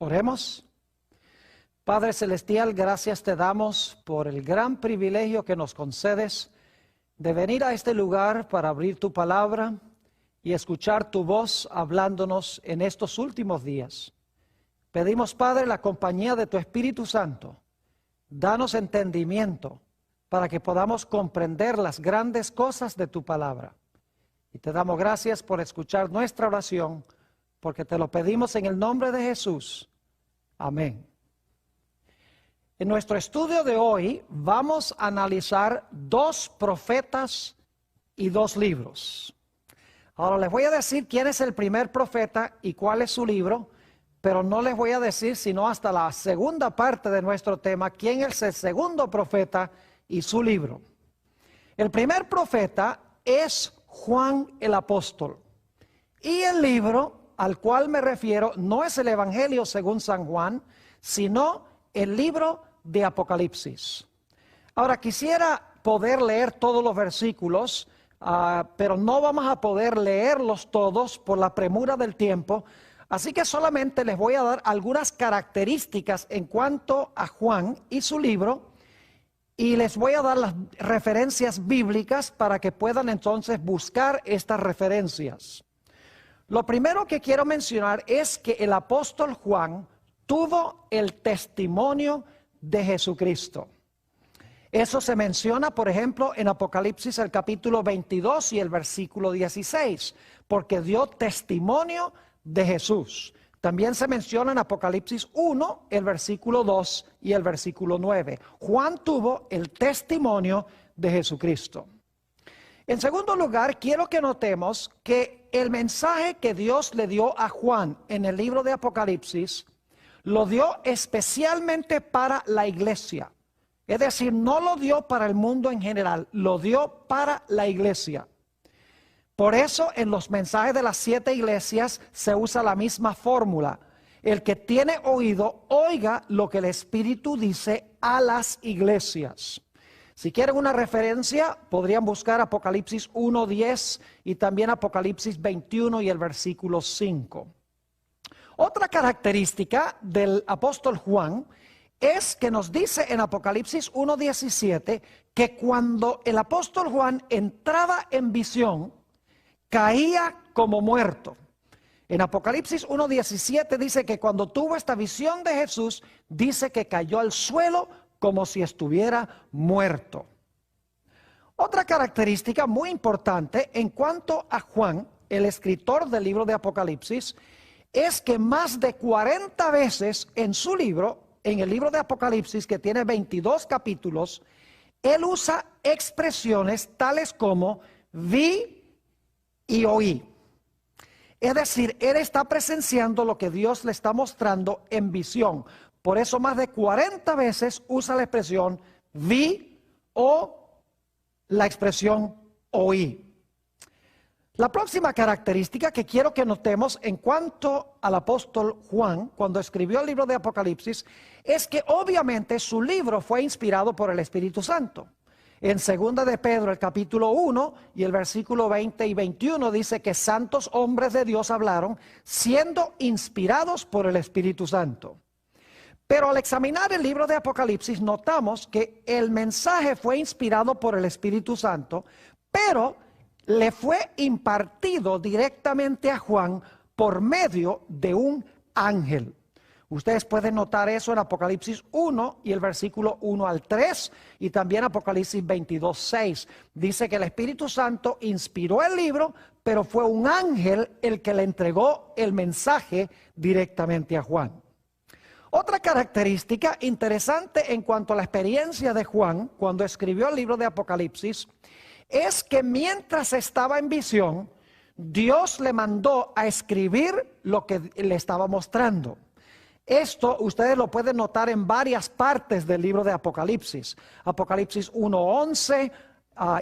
Oremos. Padre Celestial, gracias te damos por el gran privilegio que nos concedes de venir a este lugar para abrir tu palabra y escuchar tu voz hablándonos en estos últimos días. Pedimos, Padre, la compañía de tu Espíritu Santo. Danos entendimiento para que podamos comprender las grandes cosas de tu palabra. Y te damos gracias por escuchar nuestra oración, porque te lo pedimos en el nombre de Jesús. Amén. En nuestro estudio de hoy vamos a analizar 2 profetas y 2 libros. Ahora les voy a decir quién es el primer profeta y cuál es su libro, pero no les voy a decir sino hasta la segunda parte de nuestro tema, quién es el segundo profeta y su libro. El primer profeta es Juan el apóstol, y el libro al cual me refiero no es el Evangelio según San Juan, sino el libro de Apocalipsis. Ahora quisiera poder leer todos los versículos, pero no vamos a poder leerlos todos por la premura del tiempo, así que solamente les voy a dar algunas características en cuanto a Juan y su libro, y les voy a dar las referencias bíblicas para que puedan entonces buscar estas referencias. Lo primero que quiero mencionar es que el apóstol Juan tuvo el testimonio de Jesucristo. Eso se menciona, por ejemplo, en Apocalipsis el capítulo 22 y el versículo 16, porque dio testimonio de Jesús. También se menciona en Apocalipsis 1, el versículo 2 y el versículo 9. Juan tuvo el testimonio de Jesucristo. En segundo lugar, quiero que notemos que el mensaje que Dios le dio a Juan en el libro de Apocalipsis, lo dio especialmente para la iglesia. Es decir, no lo dio para el mundo en general, lo dio para la iglesia. Por eso en los mensajes de las 7 iglesias se usa la misma fórmula. El que tiene oído, oiga lo que el Espíritu dice a las iglesias. Si quieren una referencia, podrían buscar Apocalipsis 1:10 y también Apocalipsis 21 y el versículo 5. Otra característica del apóstol Juan es que nos dice en Apocalipsis 1:17 que cuando el apóstol Juan entraba en visión, caía como muerto. En Apocalipsis 1:17 dice que cuando tuvo esta visión de Jesús, dice que cayó al suelo como si estuviera muerto. Otra característica muy importante en cuanto a Juan, el escritor del libro de Apocalipsis, es que más de 40 veces en su libro, en el libro de Apocalipsis, que tiene 22 capítulos, él usa expresiones tales como vi y oí. Es decir, él está presenciando lo que Dios le está mostrando en visión. Por eso más de 40 veces usa la expresión vi o la expresión oí. La próxima característica que quiero que notemos en cuanto al apóstol Juan, cuando escribió el libro de Apocalipsis, es que obviamente su libro fue inspirado por el Espíritu Santo. En 2 de Pedro, el capítulo 1 y el versículo 20 y 21 dice que santos hombres de Dios hablaron siendo inspirados por el Espíritu Santo. Pero al examinar el libro de Apocalipsis notamos que el mensaje fue inspirado por el Espíritu Santo, pero le fue impartido directamente a Juan por medio de un ángel. Ustedes pueden notar eso en Apocalipsis 1 y el versículo 1 al 3 y también Apocalipsis 22:6. Dice que el Espíritu Santo inspiró el libro, pero fue un ángel el que le entregó el mensaje directamente a Juan. Otra característica interesante en cuanto a la experiencia de Juan cuando escribió el libro de Apocalipsis es que mientras estaba en visión, Dios le mandó a escribir lo que le estaba mostrando. Esto ustedes lo pueden notar en varias partes del libro de Apocalipsis. Apocalipsis 1:11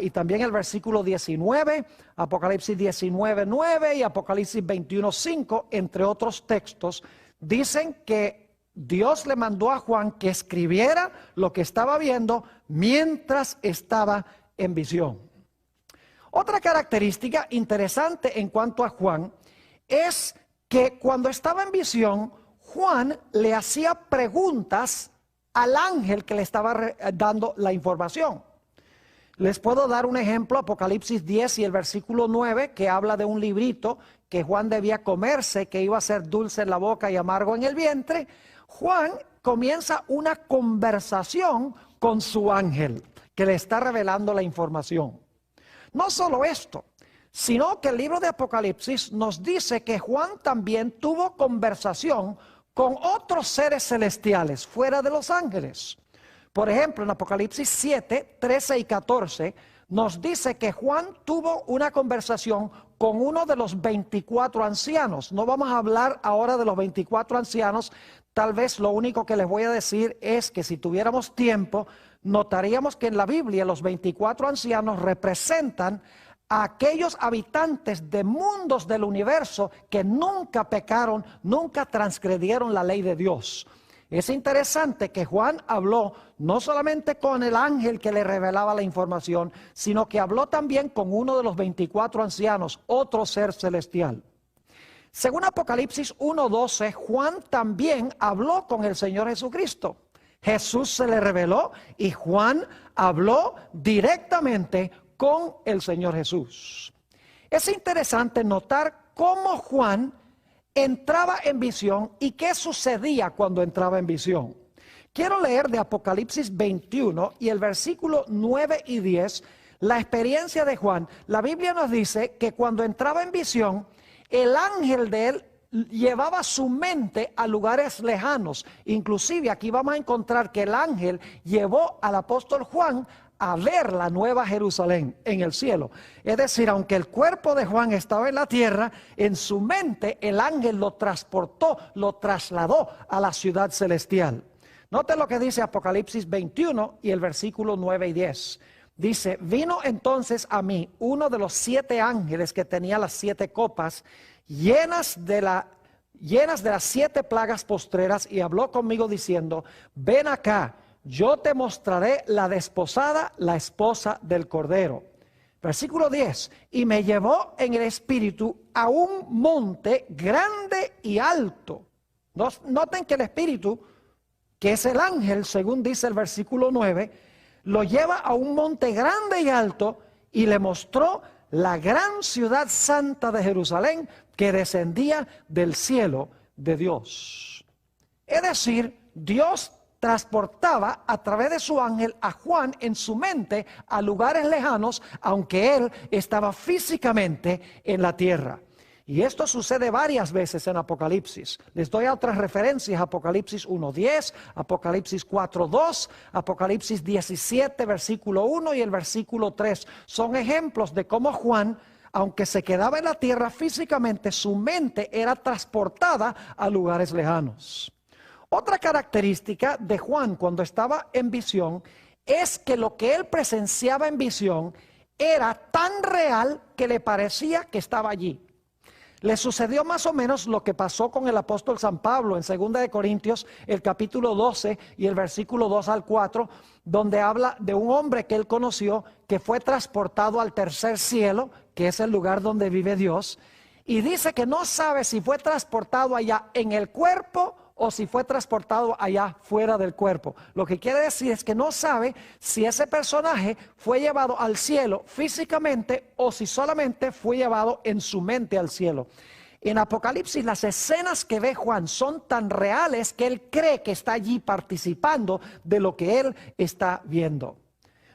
y también el versículo 19, Apocalipsis 19:9 y Apocalipsis 21:5, entre otros textos, dicen que Dios le mandó a Juan que escribiera lo que estaba viendo mientras estaba en visión. Otra característica interesante en cuanto a Juan es que cuando estaba en visión, Juan le hacía preguntas al ángel que le estaba dando la información. Les puedo dar un ejemplo, Apocalipsis 10 y el versículo 9, que habla de un librito que Juan debía comerse, que iba a ser dulce en la boca y amargo en el vientre. Juan comienza una conversación con su ángel, que le está revelando la información. No solo esto, sino que el libro de Apocalipsis nos dice que Juan también tuvo conversación con otros seres celestiales, fuera de los ángeles. Por ejemplo, en Apocalipsis 7, 13 y 14, nos dice que Juan tuvo una conversación con uno de los 24 ancianos. No vamos a hablar ahora de los 24 ancianos. Tal vez lo único que les voy a decir es que si tuviéramos tiempo, notaríamos que en la Biblia los 24 ancianos representan a aquellos habitantes de mundos del universo que nunca pecaron, nunca transgredieron la ley de Dios. Es interesante que Juan habló no solamente con el ángel que le revelaba la información, sino que habló también con uno de los 24 ancianos, otro ser celestial. Según Apocalipsis 1:12, Juan también habló con el Señor Jesucristo. Jesús se le reveló y Juan habló directamente con el Señor Jesús. Es interesante notar cómo Juan entraba en visión y qué sucedía cuando entraba en visión. Quiero leer de Apocalipsis 21 y el versículo 9 y 10, la experiencia de Juan. La Biblia nos dice que cuando entraba en visión, el ángel de él llevaba su mente a lugares lejanos. Inclusive aquí vamos a encontrar que el ángel llevó al apóstol Juan a ver la nueva Jerusalén en el cielo. Es decir, aunque el cuerpo de Juan estaba en la tierra, en su mente el ángel lo transportó, lo trasladó a la ciudad celestial. Note lo que dice Apocalipsis 21 y el versículo 9 y 10. Dice: vino entonces a mí uno de los 7 ángeles que tenía las 7 copas llenas de las 7 plagas postreras, y habló conmigo diciendo: ven acá, yo te mostraré la desposada, la esposa del Cordero. Versículo 10, y me llevó en el espíritu a un monte grande y alto. Noten que el espíritu, que es el ángel, según dice el versículo 9, lo lleva a un monte grande y alto y le mostró la gran ciudad santa de Jerusalén que descendía del cielo de Dios. Es decir, Dios transportaba a través de su ángel a Juan en su mente a lugares lejanos, aunque él estaba físicamente en la tierra. Y esto sucede varias veces en Apocalipsis. Les doy otras referencias: Apocalipsis 1:10, Apocalipsis 4:2, Apocalipsis 17, versículo 1 y el versículo 3. Son ejemplos de cómo Juan, aunque se quedaba en la tierra físicamente, su mente era transportada a lugares lejanos. Otra característica de Juan cuando estaba en visión es que lo que él presenciaba en visión era tan real que le parecía que estaba allí. Le sucedió más o menos lo que pasó con el apóstol San Pablo en 2 de Corintios, el capítulo 12 y el versículo 2 al 4, donde habla de un hombre que él conoció que fue transportado al tercer cielo, que es el lugar donde vive Dios, y dice que no sabe si fue transportado allá en el cuerpo o si fue transportado allá fuera del cuerpo. Lo que quiere decir es que no sabe si ese personaje fue llevado al cielo físicamente o si solamente fue llevado en su mente al cielo. En Apocalipsis las escenas que ve Juan son tan reales que él cree que está allí participando de lo que él está viendo.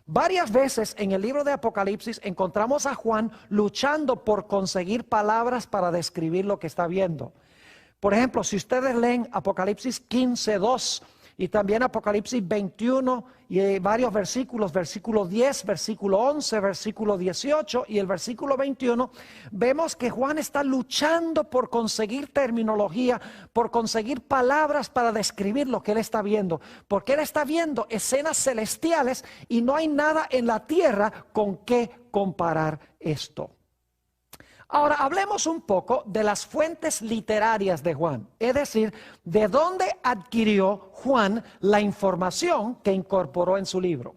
Varias veces en el libro de Apocalipsis encontramos a Juan luchando por conseguir palabras para describir lo que está viendo. Por ejemplo, si ustedes leen Apocalipsis 15:2 y también Apocalipsis 21 y varios versículos, versículo 10, versículo 11, versículo 18 y el versículo 21, vemos que Juan está luchando por conseguir terminología, por conseguir palabras para describir lo que él está viendo, porque él está viendo escenas celestiales y no hay nada en la tierra con que comparar esto. Ahora hablemos un poco de las fuentes literarias de Juan, es decir, de dónde adquirió Juan la información que incorporó en su libro.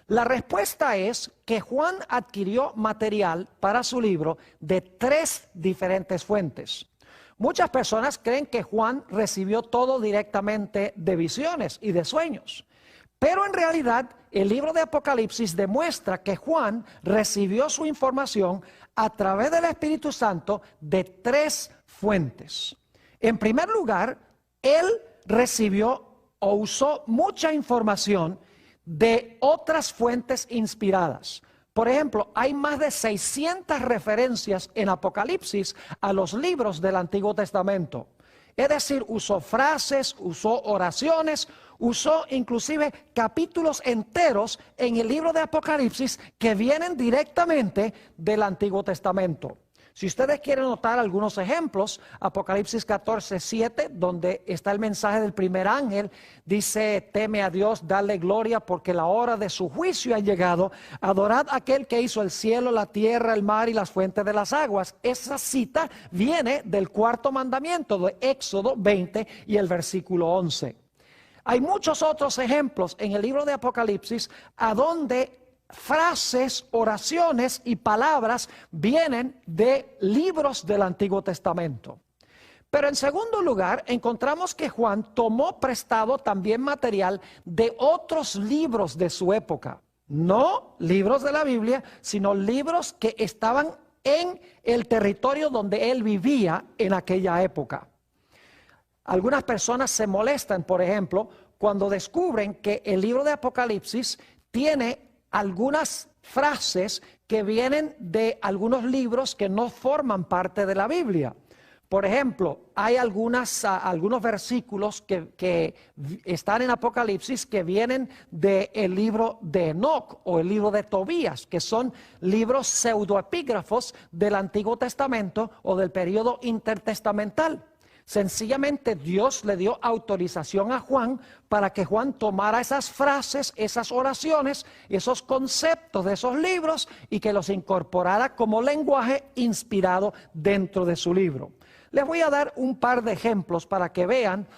La respuesta es que Juan adquirió material para su libro de 3 diferentes fuentes. Muchas personas creen que Juan recibió todo directamente de visiones y de sueños. Pero en realidad el libro de Apocalipsis demuestra que Juan recibió su información a través del Espíritu Santo de 3 fuentes. En primer lugar, él recibió o usó mucha información de otras fuentes inspiradas. Por ejemplo, hay más de 600 referencias en Apocalipsis a los libros del Antiguo Testamento. Es decir, usó frases, usó oraciones, usó inclusive capítulos enteros en el libro de Apocalipsis que vienen directamente del Antiguo Testamento. Si ustedes quieren notar algunos ejemplos, Apocalipsis 14:7, donde está el mensaje del primer ángel, dice: teme a Dios, dale gloria, porque la hora de su juicio ha llegado. Adorad a aquel que hizo el cielo, la tierra, el mar y las fuentes de las aguas. Esa cita viene del 4º mandamiento de Éxodo 20 y el versículo 11. Hay muchos otros ejemplos en el libro de Apocalipsis a donde frases, oraciones y palabras vienen de libros del Antiguo Testamento. Pero en segundo lugar, encontramos que Juan tomó prestado también material de otros libros de su época. No libros de la Biblia, sino libros que estaban en el territorio donde él vivía en aquella época. Algunas personas se molestan, por ejemplo, cuando descubren que el libro de Apocalipsis tiene algunas frases que vienen de algunos libros que no forman parte de la Biblia. Por ejemplo, hay algunos versículos que están en Apocalipsis que vienen del libro de Enoc o el libro de Tobías, que son libros pseudoepígrafos del Antiguo Testamento o del periodo intertestamental. Sencillamente Dios le dio autorización a Juan para que Juan tomara esas frases, esas oraciones, esos conceptos de esos libros y que los incorporara como lenguaje inspirado dentro de su libro. Les voy a dar un par de ejemplos para que vean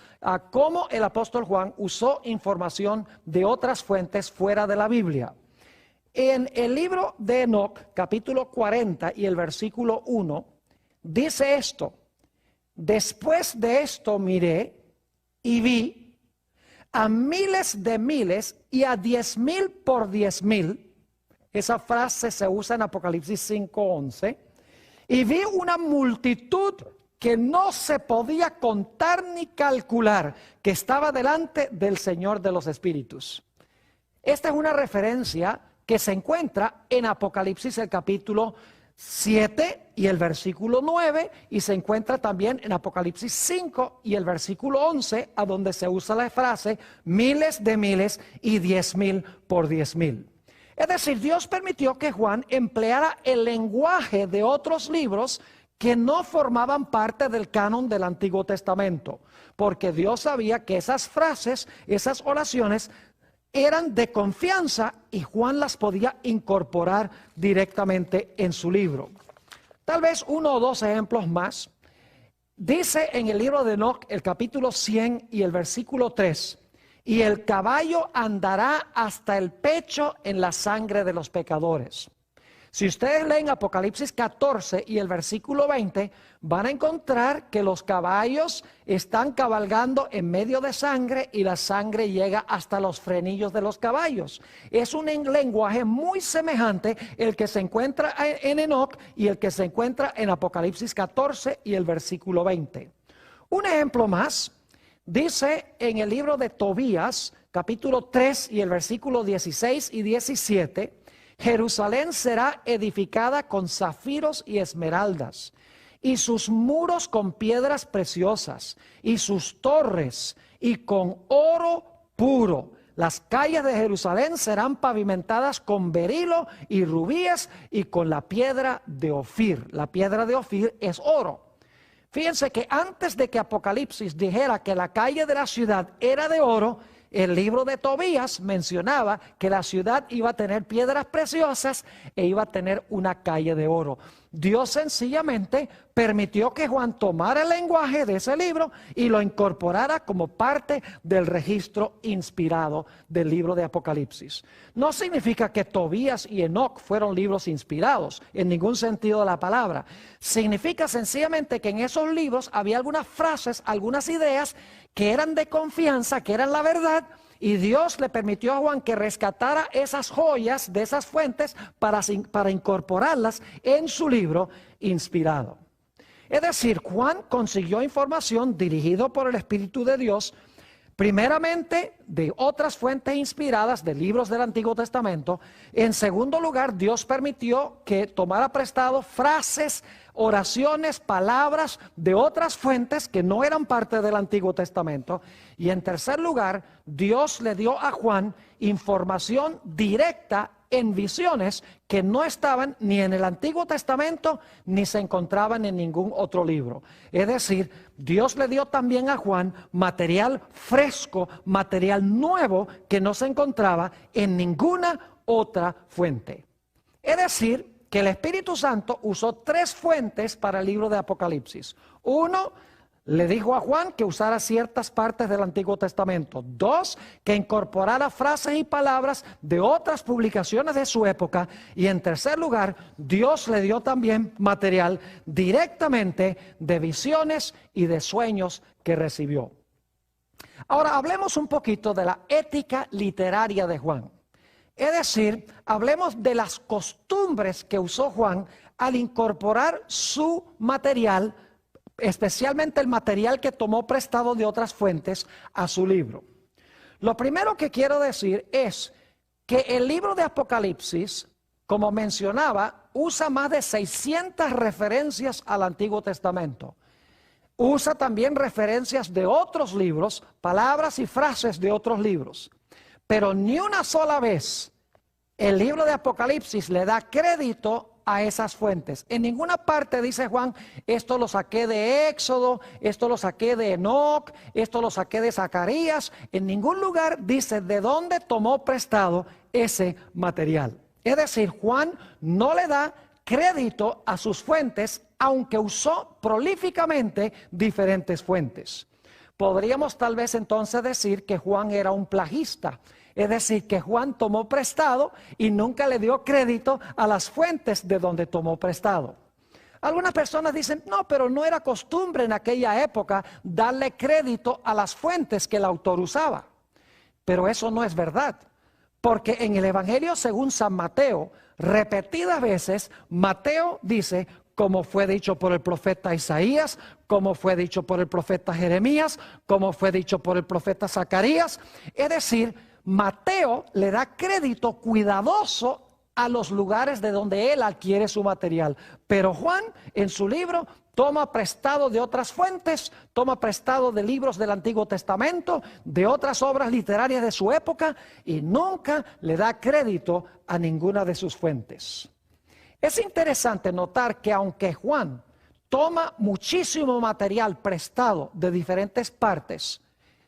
cómo el apóstol Juan usó información de otras fuentes fuera de la Biblia. En el libro de Enoc, capítulo 40 y el versículo 1, dice esto: después de esto miré y vi a miles de miles y a 10,000 por 10,000. Esa frase se usa en Apocalipsis 5:11. Y vi una multitud que no se podía contar ni calcular, que estaba delante del Señor de los Espíritus. Esta es una referencia que se encuentra en Apocalipsis el capítulo 7 y el versículo 9, y se encuentra también en Apocalipsis 5 y el versículo 11, a donde se usa la frase miles de miles y 10,000 por 10,000. Es decir, Dios permitió que Juan empleara el lenguaje de otros libros que no formaban parte del canon del Antiguo Testamento, porque Dios sabía que esas frases, esas oraciones eran de confianza y Juan las podía incorporar directamente en su libro. Tal vez 1 o 2 ejemplos más. Dice en el libro de Enoc, el capítulo 100 y el versículo 3, y el caballo andará hasta el pecho en la sangre de los pecadores. Si ustedes leen Apocalipsis 14 y el versículo 20, van a encontrar que los caballos están cabalgando en medio de sangre y la sangre llega hasta los frenillos de los caballos. Es un lenguaje muy semejante el que se encuentra en Enoc y el que se encuentra en Apocalipsis 14 y el versículo 20. Un ejemplo más, dice en el libro de Tobías, capítulo 3 y el versículo 16 y 17, Jerusalén será edificada con zafiros y esmeraldas, y sus muros con piedras preciosas, y sus torres, y con oro puro. Las calles de Jerusalén serán pavimentadas con berilo y rubíes, y con la piedra de Ofir. La piedra de Ofir es oro. Fíjense que antes de que Apocalipsis dijera que la calle de la ciudad era de oro, el libro de Tobías mencionaba que la ciudad iba a tener piedras preciosas e iba a tener una calle de oro. Dios sencillamente permitió que Juan tomara el lenguaje de ese libro y lo incorporara como parte del registro inspirado del libro de Apocalipsis. No significa que Tobías y Enoc fueron libros inspirados en ningún sentido de la palabra. Significa sencillamente que en esos libros había algunas frases, algunas ideas que eran de confianza, que eran la verdad, y Dios le permitió a Juan que rescatara esas joyas de esas fuentes para incorporarlas en su libro inspirado. Es decir, Juan consiguió información dirigido por el Espíritu de Dios, primeramente de otras fuentes inspiradas de libros del Antiguo Testamento. En segundo lugar, Dios permitió que tomara prestado frases, oraciones, palabras de otras fuentes que no eran parte del Antiguo Testamento. Y en tercer lugar, Dios le dio a Juan información directa en visiones que no estaban ni en el Antiguo Testamento ni se encontraban en ningún otro libro. Es decir, Dios le dio también a Juan material fresco, material nuevo que no se encontraba en ninguna otra fuente. Es decir, que el Espíritu Santo usó tres fuentes para el libro de Apocalipsis. Uno, le dijo a Juan que usara ciertas partes del Antiguo Testamento. Dos, que incorporara frases y palabras de otras publicaciones de su época. Y en tercer lugar, Dios le dio también material directamente de visiones y de sueños que recibió. Ahora hablemos un poquito de la ética literaria de Juan. Es decir, hablemos de las costumbres que usó Juan al incorporar su material, especialmente el material que tomó prestado de otras fuentes, a su libro. Lo primero que quiero decir es que el libro de Apocalipsis, como mencionaba, usa más de 600 referencias al Antiguo Testamento. Usa también referencias de otros libros, palabras y frases de otros libros. Pero ni una sola vez el libro de Apocalipsis le da crédito a esas fuentes. En ninguna parte dice Juan, esto lo saqué de Éxodo, esto lo saqué de Enoc, esto lo saqué de Zacarías. En ningún lugar dice de dónde tomó prestado ese material. Es decir, Juan no le da crédito a sus fuentes, aunque usó prolíficamente diferentes fuentes. Podríamos tal vez entonces decir que Juan era un plagista. Es decir, que Juan tomó prestado y nunca le dio crédito a las fuentes de donde tomó prestado. Algunas personas dicen, no, pero no era costumbre en aquella época darle crédito a las fuentes que el autor usaba. Pero eso no es verdad, porque en el Evangelio según San Mateo, repetidas veces, Mateo dice, como fue dicho por el profeta Isaías, como fue dicho por el profeta Jeremías, como fue dicho por el profeta Zacarías. Es decir, Mateo le da crédito cuidadoso a los lugares de donde él adquiere su material. Pero Juan, en su libro, toma prestado de otras fuentes, toma prestado de libros del Antiguo Testamento, de otras obras literarias de su época, y nunca le da crédito a ninguna de sus fuentes. Es interesante notar que aunque Juan toma muchísimo material prestado de diferentes partes,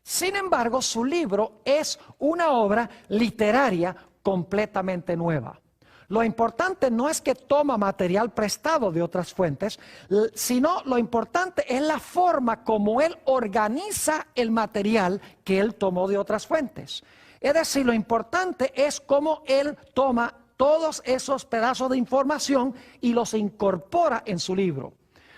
sin embargo, su libro es una obra literaria completamente nueva. Lo importante no es que toma material prestado de otras fuentes, sino lo importante es la forma como él organiza el material que él tomó de otras fuentes. Es decir, lo importante es cómo él toma todos esos pedazos de información y los incorpora en su libro.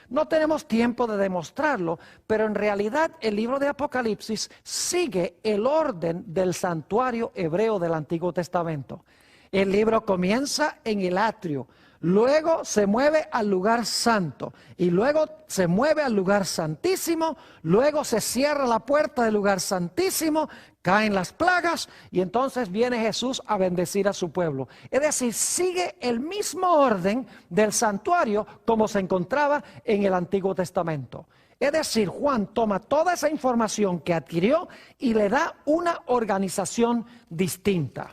No tenemos tiempo de demostrarlo, pero en realidad el libro de Apocalipsis sigue el orden del santuario hebreo del Antiguo Testamento. El libro comienza en el atrio, luego se mueve al lugar santo y luego se mueve al lugar santísimo, luego se cierra la puerta del lugar santísimo, caen las plagas y entonces viene Jesús a bendecir a su pueblo. Es decir, sigue el mismo orden del santuario como se encontraba en el Antiguo Testamento. Es decir, Juan toma toda esa información que adquirió y le da una organización distinta.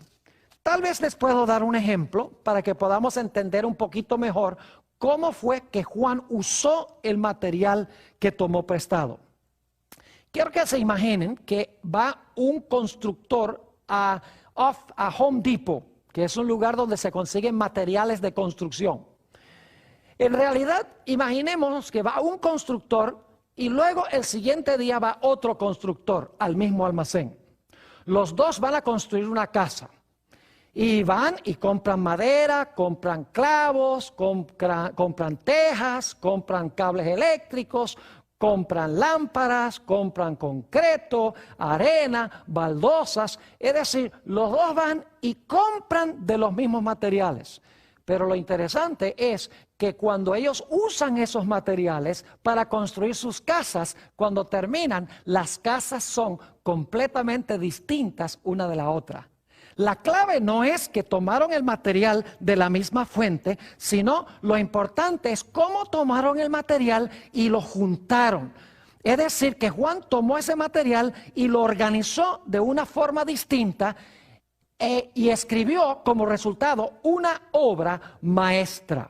Tal vez les puedo dar un ejemplo para que podamos entender un poquito mejor cómo fue que Juan usó el material que tomó prestado. Quiero que se imaginen que va un constructor a Home Depot, que es un lugar donde se consiguen materiales de construcción. En realidad, imaginemos que va un constructor y luego el siguiente día va otro constructor al mismo almacén. Los dos van a construir una casa. Y van y compran madera, compran clavos, compran tejas, compran cables eléctricos, compran lámparas, compran concreto, arena, baldosas. Es decir, los dos van y compran de los mismos materiales. Pero lo interesante es que cuando ellos usan esos materiales para construir sus casas, cuando terminan, las casas son completamente distintas una de la otra. La clave no es que tomaron el material de la misma fuente, sino lo importante es cómo tomaron el material y lo juntaron. Es decir, que Juan tomó ese material y lo organizó de una forma distinta y escribió como resultado una obra maestra.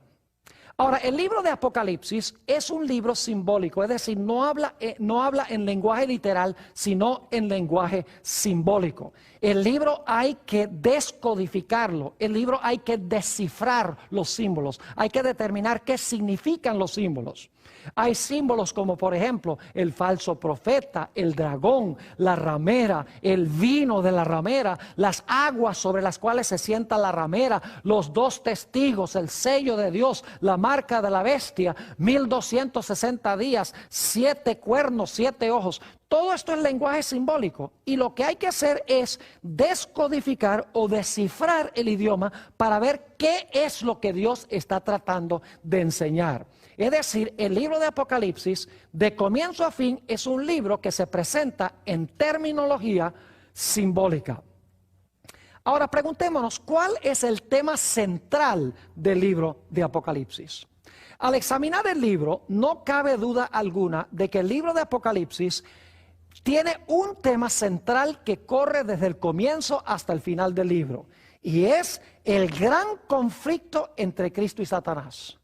Ahora, el libro de Apocalipsis es un libro simbólico, es decir, no habla en lenguaje literal, sino en lenguaje simbólico. El libro hay que descodificarlo, el libro hay que descifrar los símbolos, hay que determinar qué significan los símbolos. Hay símbolos como por ejemplo el falso profeta, el dragón, la ramera, el vino de la ramera, las aguas sobre las cuales se sienta la ramera, los dos testigos, el sello de Dios, la marca de la bestia, 1260 días, 7 cuernos, 7 ojos. Todo esto es lenguaje simbólico y lo que hay que hacer es descodificar o descifrar el idioma para ver qué es lo que Dios está tratando de enseñar. Es decir, el libro de Apocalipsis, de comienzo a fin, es un libro que se presenta en terminología simbólica. Ahora preguntémonos, ¿cuál es el tema central del libro de Apocalipsis? Al examinar el libro, no cabe duda alguna de que el libro de Apocalipsis tiene un tema central que corre desde el comienzo hasta el final del libro, y es el gran conflicto entre Cristo y Satanás.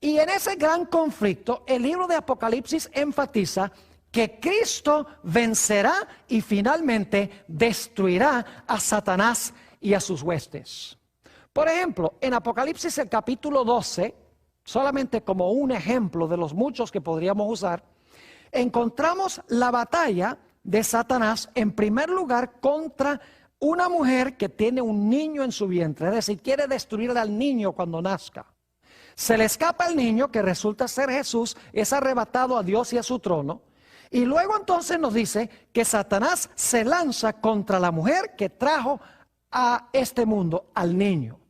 Y en ese gran conflicto, el libro de Apocalipsis enfatiza que Cristo vencerá y finalmente destruirá a Satanás y a sus huestes. Por ejemplo, en Apocalipsis el capítulo 12, solamente como un ejemplo de los muchos que podríamos usar, encontramos la batalla de Satanás en primer lugar contra una mujer que tiene un niño en su vientre, es decir, quiere destruir al niño cuando nazca. Se le escapa el niño, que resulta ser Jesús, es arrebatado a Dios y a su trono. Y luego entonces nos dice que Satanás se lanza contra la mujer que trajo a este mundo, al niño.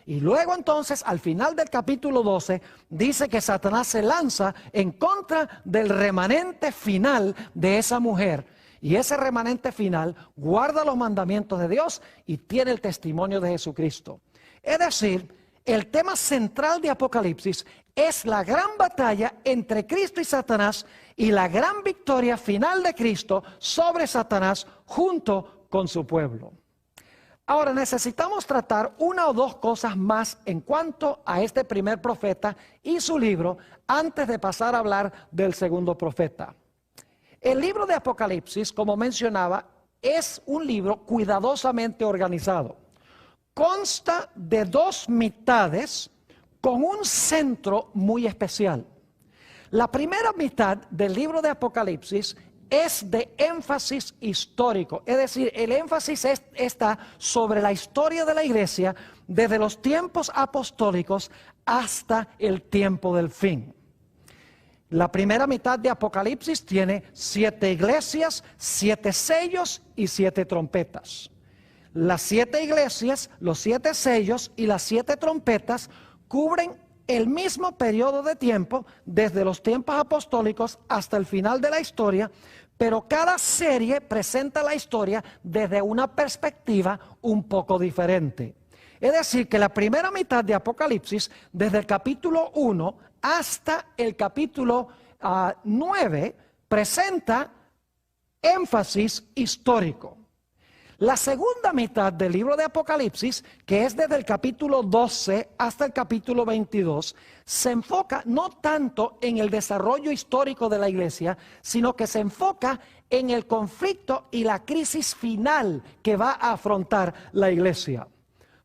Y luego entonces, al final del capítulo 12, dice que Satanás se lanza en contra del remanente final de esa mujer. Y ese remanente final guarda los mandamientos de Dios y tiene el testimonio de Jesucristo. Es decir, el tema central de Apocalipsis es la gran batalla entre Cristo y Satanás y la gran victoria final de Cristo sobre Satanás junto con su pueblo. Ahora necesitamos tratar una o dos cosas más en cuanto a este primer profeta y su libro antes de pasar a hablar del segundo profeta. El libro de Apocalipsis, como mencionaba, es un libro cuidadosamente organizado. Consta de 2 mitades con un centro muy especial. La primera mitad del libro de Apocalipsis es de énfasis histórico, es decir, el énfasis está sobre la historia de la iglesia desde los tiempos apostólicos hasta el tiempo del fin. La primera mitad de Apocalipsis tiene 7 iglesias, 7 sellos y 7 trompetas. Las 7 iglesias, los 7 sellos y las 7 trompetas cubren el mismo periodo de tiempo desde los tiempos apostólicos hasta el final de la historia, pero cada serie presenta la historia desde una perspectiva un poco diferente. Es decir, que la primera mitad de Apocalipsis, desde el capítulo 1 hasta el capítulo 9, presenta énfasis histórico. La segunda mitad del libro de Apocalipsis, que es desde el capítulo 12 hasta el capítulo 22, se enfoca no tanto en el desarrollo histórico de la iglesia, sino que se enfoca en el conflicto y la crisis final que va a afrontar la iglesia.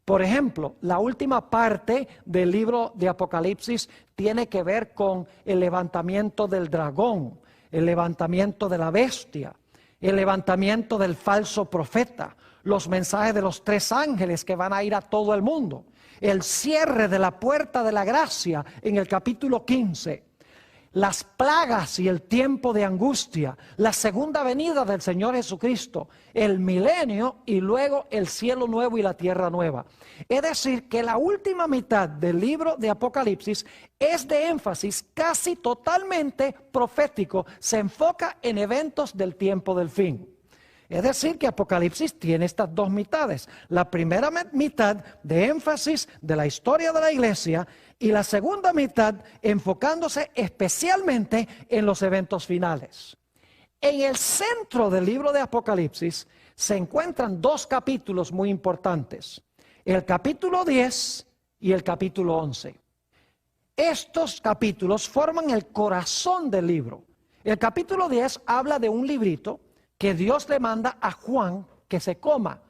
Por ejemplo, la última parte del libro de Apocalipsis tiene que ver con el levantamiento del dragón, el levantamiento de la bestia, el levantamiento del falso profeta, los mensajes de los 3 ángeles que van a ir a todo el mundo, el cierre de la puerta de la gracia en el capítulo 15, las plagas y el tiempo de angustia, la segunda venida del Señor Jesucristo, el milenio y luego el cielo nuevo y la tierra nueva. Es decir, que la última mitad del libro de Apocalipsis es de énfasis casi totalmente profético, se enfoca en eventos del tiempo del fin. Es decir, que Apocalipsis tiene estas 2 mitades. La primera mitad de énfasis de la historia de la iglesia y la segunda mitad enfocándose especialmente en los eventos finales. En el centro del libro de Apocalipsis se encuentran 2 capítulos muy importantes. El capítulo 10 y el capítulo 11. Estos capítulos forman el corazón del libro. El capítulo 10 habla de un librito que Dios le manda a Juan que se coma.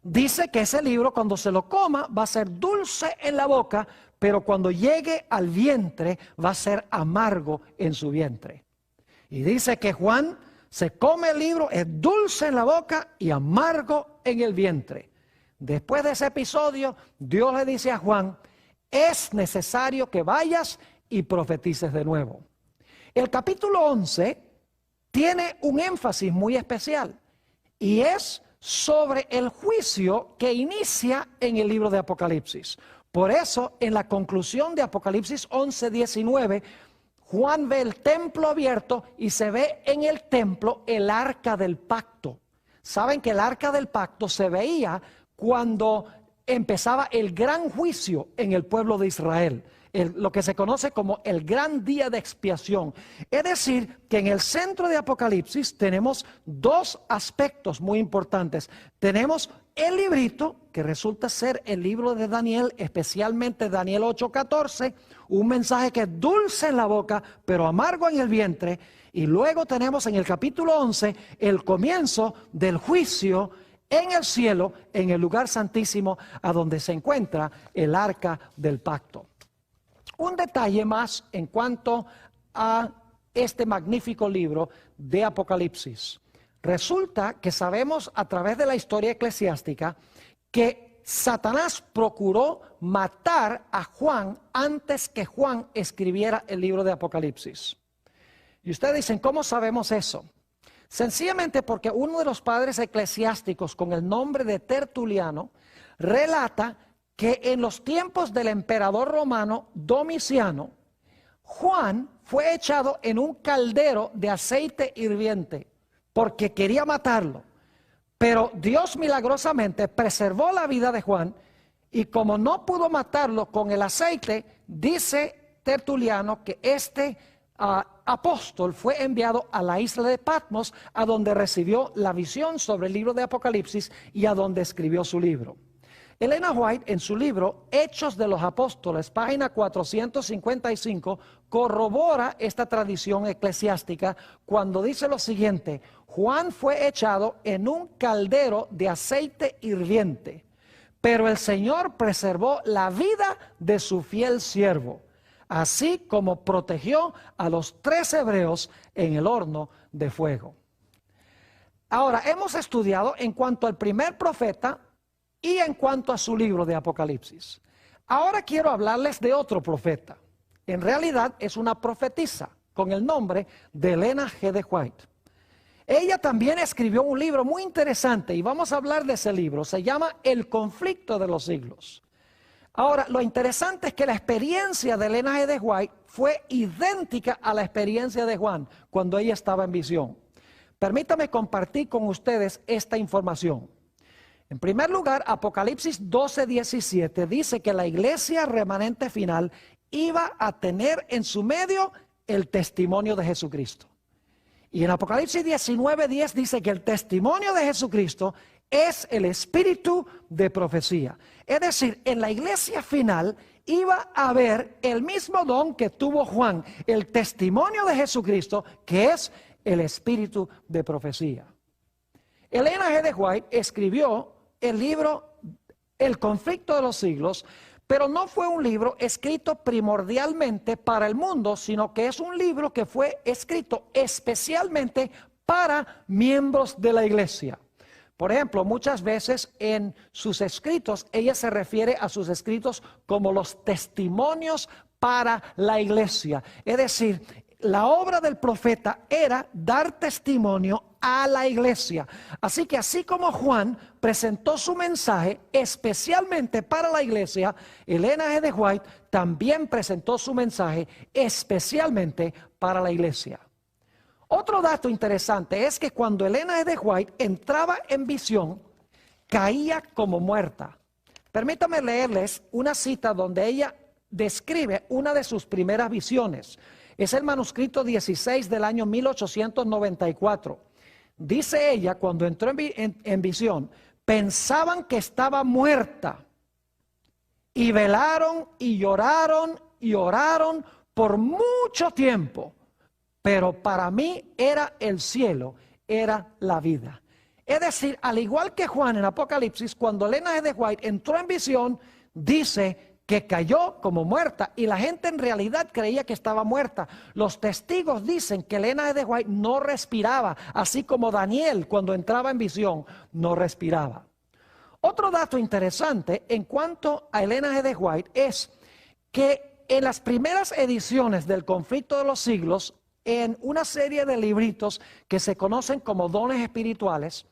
Dice que ese libro cuando se lo coma va a ser dulce en la boca, pero cuando llegue al vientre va a ser amargo en su vientre. Y dice que Juan se come el libro, es dulce en la boca y amargo en el vientre. Después de ese episodio, Dios le dice a Juan, es necesario que vayas y profetices de nuevo. El capítulo 11 tiene un énfasis muy especial y es sobre el juicio que inicia en el libro de Apocalipsis. Por eso, en la conclusión de Apocalipsis 11:19, Juan ve el templo abierto y se ve en el templo el arca del pacto. Saben que el arca del pacto se veía cuando empezaba el gran juicio en el pueblo de Israel. Lo que se conoce como el gran día de expiación. Es decir, que en el centro de Apocalipsis tenemos 2 aspectos muy importantes. Tenemos el librito, que resulta ser el libro de Daniel, especialmente Daniel 8:14, un mensaje que es dulce en la boca, pero amargo en el vientre. Y luego tenemos en el capítulo 11 el comienzo del juicio en el cielo, en el lugar santísimo, a donde se encuentra el arca del pacto. Un detalle más en cuanto a este magnífico libro de Apocalipsis. Resulta que sabemos a través de la historia eclesiástica que Satanás procuró matar a Juan antes que Juan escribiera el libro de Apocalipsis. Y ustedes dicen, ¿cómo sabemos eso? Sencillamente porque uno de los padres eclesiásticos con el nombre de Tertuliano relata que en los tiempos del emperador romano Domiciano, Juan fue echado en un caldero de aceite hirviente porque quería matarlo. Pero Dios milagrosamente preservó la vida de Juan y como no pudo matarlo con el aceite, dice Tertuliano que este apóstol fue enviado a la isla de Patmos, a donde recibió la visión sobre el libro de Apocalipsis y a donde escribió su libro. Elena White, en su libro Hechos de los Apóstoles, página 455, corrobora esta tradición eclesiástica cuando dice lo siguiente: Juan fue echado en un caldero de aceite hirviente, pero el Señor preservó la vida de su fiel siervo, así como protegió a los 3 hebreos en el horno de fuego. Ahora, hemos estudiado en cuanto al primer profeta y en cuanto a su libro de Apocalipsis. Ahora quiero hablarles de otro profeta. En realidad es una profetisa con el nombre de Elena G. de White. Ella también escribió un libro muy interesante y vamos a hablar de ese libro. Se llama El conflicto de los siglos. Ahora, lo interesante es que la experiencia de Elena G. de White fue idéntica a la experiencia de Juan cuando ella estaba en visión. Permítame compartir con ustedes esta información. En primer lugar, Apocalipsis 12:17 dice que la iglesia remanente final iba a tener en su medio el testimonio de Jesucristo. Y en Apocalipsis 19:10 dice que el testimonio de Jesucristo es el espíritu de profecía. Es decir, en la iglesia final iba a haber el mismo don que tuvo Juan, el testimonio de Jesucristo, que es el espíritu de profecía. Elena G. de White escribió el libro El conflicto de los siglos, pero no fue un libro escrito primordialmente para el mundo, sino que es un libro que fue escrito especialmente para miembros de la iglesia. Por ejemplo, muchas veces en sus escritos, ella se refiere a sus escritos como los testimonios para la iglesia. Es decir, la obra del profeta era dar testimonio a la iglesia. Así que así como Juan presentó su mensaje especialmente para la iglesia, Elena G. de White también presentó su mensaje especialmente para la iglesia. Otro dato interesante es que cuando Elena G. de White entraba en visión, caía como muerta. Permítanme leerles una cita donde ella describe una de sus primeras visiones. Es el manuscrito 16 del año 1894. Dice ella, cuando entró en visión, pensaban que estaba muerta y velaron y lloraron y oraron por mucho tiempo. Pero para mí era el cielo, era la vida. Es decir, al igual que Juan en Apocalipsis, cuando Elena G. de White entró en visión, dice que cayó como muerta y la gente en realidad creía que estaba muerta. Los testigos dicen que Elena G. de White no respiraba, así como Daniel cuando entraba en visión no respiraba. Otro dato interesante en cuanto a Elena G. de White es que en las primeras ediciones del Conflicto de los Siglos, en una serie de libritos que se conocen como dones espirituales,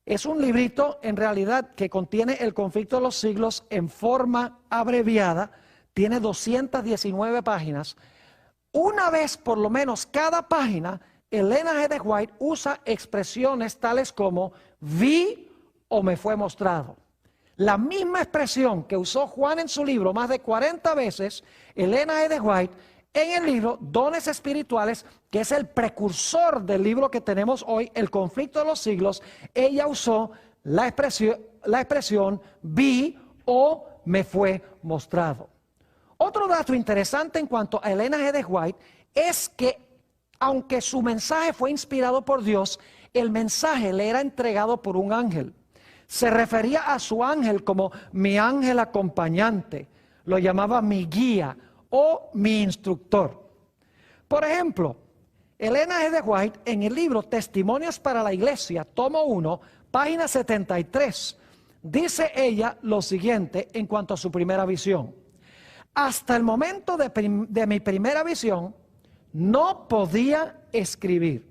es un librito en realidad que contiene el Conflicto de los Siglos en forma abreviada, tiene 219 páginas. Una vez por lo menos cada página, Elena G. de White usa expresiones tales como vi o me fue mostrado. La misma expresión que usó Juan en su libro más de 40 veces, Elena G. de White en el libro Dones Espirituales, que es el precursor del libro que tenemos hoy, El Conflicto de los Siglos, ella usó la expresión vi o me fue mostrado. Otro dato interesante en cuanto a Elena G. de White es que aunque su mensaje fue inspirado por Dios, el mensaje le era entregado por un ángel. Se refería a su ángel como mi ángel acompañante, lo llamaba mi guía o mi instructor. Por ejemplo, Elena G. de White en el libro Testimonios para la Iglesia, tomo 1, página 73, dice ella lo siguiente en cuanto a su primera visión. Hasta el momento de mi primera visión, no podía escribir.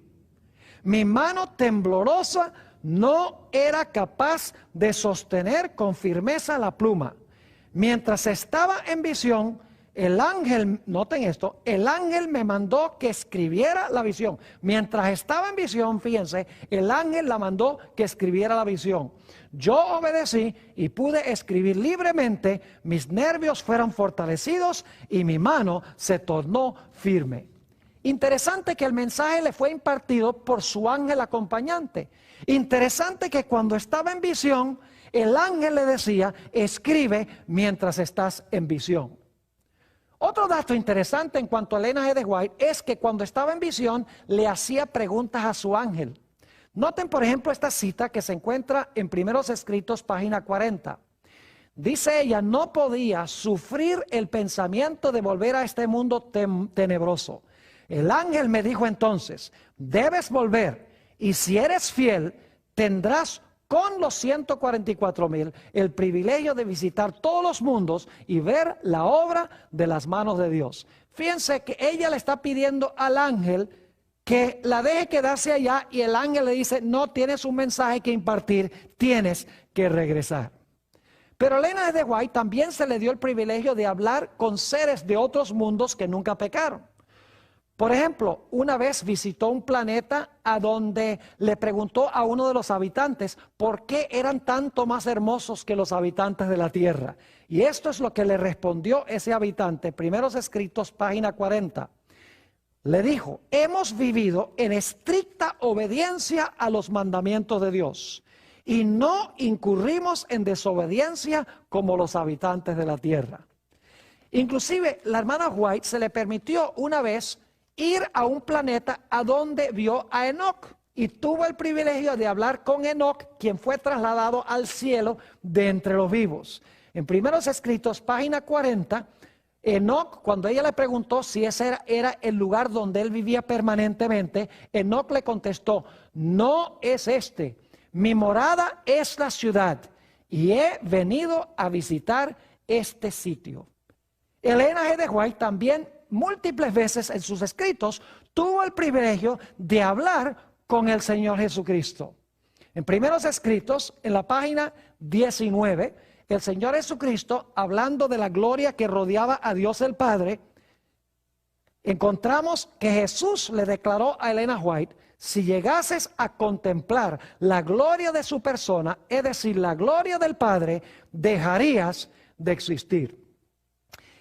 Mi mano temblorosa no era capaz de sostener con firmeza la pluma. Mientras estaba en visión, el ángel, noten esto, el ángel me mandó que escribiera la visión. Mientras estaba en visión, fíjense, el ángel la mandó que escribiera la visión. Yo obedecí y pude escribir libremente, mis nervios fueron fortalecidos y mi mano se tornó firme. Interesante que el mensaje le fue impartido por su ángel acompañante. Interesante que cuando estaba en visión, el ángel le decía, escribe mientras estás en visión. Otro dato interesante en cuanto a Elena G. de White es que cuando estaba en visión le hacía preguntas a su ángel. Noten por ejemplo esta cita que se encuentra en Primeros Escritos, página 40. Dice ella, no podía sufrir el pensamiento de volver a este mundo tenebroso. El ángel me dijo entonces, debes volver y si eres fiel tendrás con los 144,000 el privilegio de visitar todos los mundos y ver la obra de las manos de Dios. Fíjense que ella le está pidiendo al ángel que la deje quedarse allá y el ángel le dice, no tienes un mensaje que impartir, tienes que regresar. Pero a Elena G. de White también se le dio el privilegio de hablar con seres de otros mundos que nunca pecaron. Por ejemplo, una vez visitó un planeta a donde le preguntó a uno de los habitantes por qué eran tanto más hermosos que los habitantes de la Tierra. Y esto es lo que le respondió ese habitante, Primeros Escritos, página 40. Le dijo, hemos vivido en estricta obediencia a los mandamientos de Dios. y no incurrimos en desobediencia como los habitantes de la tierra. Inclusive, la hermana White se le permitió una vez ir a un planeta a donde vio a Enoc y tuvo el privilegio de hablar con Enoc, quien fue trasladado al cielo de entre los vivos. En Primeros Escritos, página 40, Enoc, cuando ella le preguntó si ese era el lugar donde él vivía permanentemente, Enoc le contestó: no es este, mi morada es la ciudad y he venido a visitar este sitio. Elena G. de White también múltiples veces en sus escritos tuvo el privilegio de hablar con el Señor Jesucristo. En Primeros Escritos, en la página 19, el Señor Jesucristo, hablando de la gloria que rodeaba a Dios el Padre, encontramos que Jesús le declaró a Elena White: si llegases a contemplar la gloria de su persona, es decir, la gloria del Padre, dejarías de existir.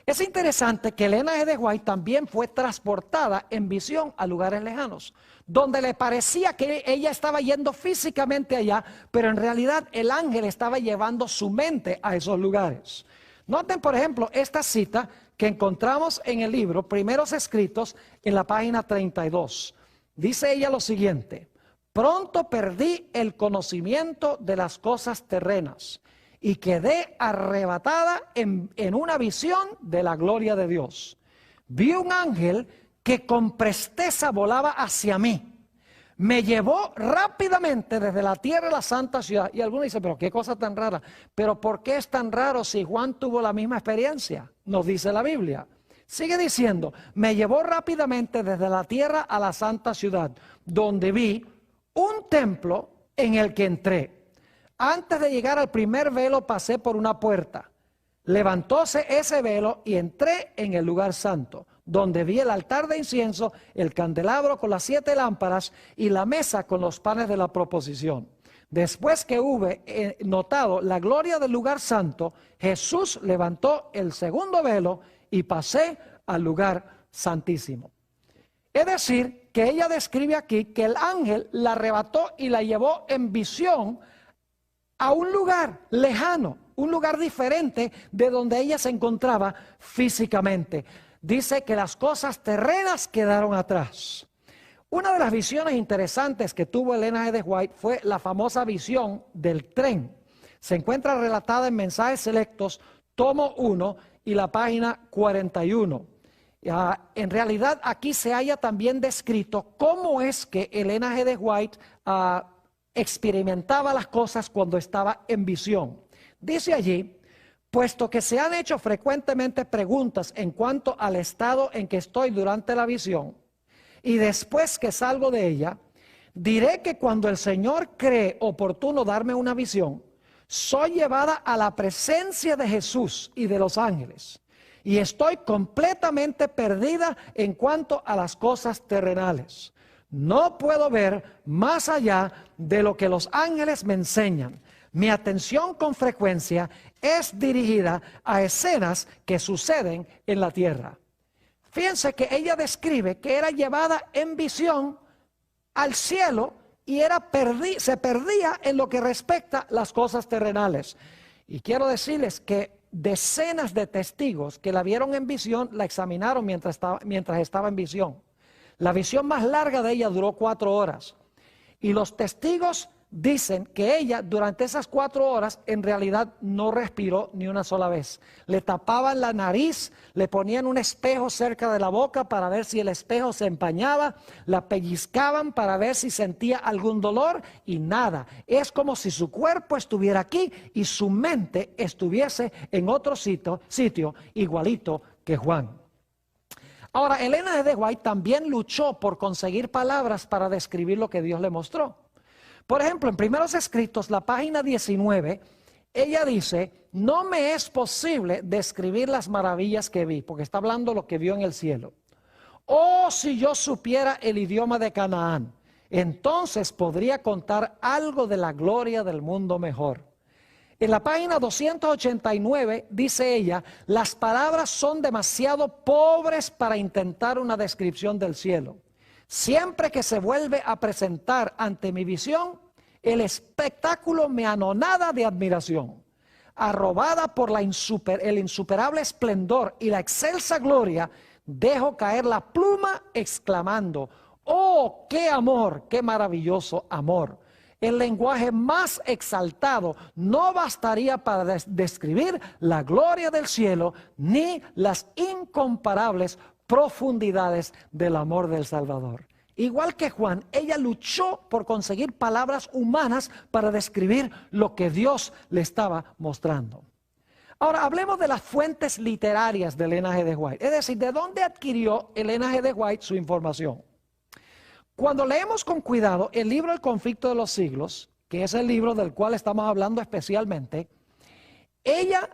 Es interesante que Elena G. de White también fue transportada en visión a lugares lejanos, donde le parecía que ella estaba yendo físicamente allá, pero en realidad el ángel estaba llevando su mente a esos lugares. Noten, por ejemplo, esta cita que encontramos en el libro Primeros Escritos en la página 32. Dice ella lo siguiente: pronto perdí el conocimiento de las cosas terrenas y quedé arrebatada en una visión de la gloria de Dios. Vi un ángel que con presteza volaba hacia mí. Me llevó rápidamente desde la tierra a la santa ciudad. Y algunos dicen: pero qué cosa tan rara. Pero ¿por qué es tan raro si Juan tuvo la misma experiencia? Nos dice la Biblia. Sigue diciendo: me llevó rápidamente desde la tierra a la santa ciudad, donde vi un templo en el que entré. Antes de llegar al primer velo pasé por una puerta. Levantóse ese velo y entré en el lugar santo, donde vi el altar de incienso, el candelabro con las 7 lámparas y la mesa con los panes de la proposición. Después que hube notado la gloria del lugar santo, Jesús levantó el segundo velo y pasé al lugar santísimo. Es decir, que ella describe aquí que el ángel la arrebató y la llevó en visión a un lugar lejano, un lugar diferente de donde ella se encontraba físicamente. Dice que las cosas terrenas quedaron atrás. Una de las visiones interesantes que tuvo Elena G. de White fue la famosa visión del tren. Se encuentra relatada en Mensajes Selectos, tomo 1 y la página 41. En realidad aquí se halla también descrito cómo es que Elena G. de White experimentaba las cosas cuando estaba en visión. Dice allí: puesto que se han hecho frecuentemente preguntas en cuanto al estado en que estoy durante la visión y después que salgo de ella, diré que cuando el Señor cree oportuno darme una visión, soy llevada a la presencia de Jesús y de los ángeles y estoy completamente perdida en cuanto a las cosas terrenales. No puedo ver más allá de lo que los ángeles me enseñan. Mi atención con frecuencia es dirigida a escenas que suceden en la tierra. Fíjense que ella describe que era llevada en visión al cielo y se perdía en lo que respecta a las cosas terrenales. Y quiero decirles que decenas de testigos que la vieron en visión la examinaron mientras estaba en visión. La visión más larga de ella duró 4 horas. Y los testigos dicen que ella durante esas 4 horas en realidad no respiró ni una sola vez. Le tapaban la nariz, le ponían un espejo cerca de la boca para ver si el espejo se empañaba, la pellizcaban para ver si sentía algún dolor y nada. Es como si su cuerpo estuviera aquí y su mente estuviese en otro sitio igualito que Juan. Ahora, Elena G. de White también luchó por conseguir palabras para describir lo que Dios le mostró. Por ejemplo, en Primeros Escritos, la página 19, ella dice: no me es posible describir las maravillas que vi, porque está hablando lo que vio en el cielo. Oh, si yo supiera el idioma de Canaán, entonces podría contar algo de la gloria del mundo mejor. En la página 289 dice ella: las palabras son demasiado pobres para intentar una descripción del cielo. Siempre que se vuelve a presentar ante mi visión, El espectáculo me anonada de admiración. Arrobada por el insuperable esplendor y la excelsa gloria, dejo caer la pluma exclamando: ¡oh, qué amor, qué maravilloso amor! El lenguaje más exaltado no bastaría para describir la gloria del cielo ni las incomparables profundidades del amor del Salvador. Igual que Juan, ella luchó por conseguir palabras humanas para describir lo que Dios le estaba mostrando. Ahora, hablemos de las fuentes literarias de Elena G. de White, es decir, ¿de dónde adquirió Elena G. de White su información? Cuando leemos con cuidado el libro El conflicto de los siglos, que es el libro del cual estamos hablando especialmente, ella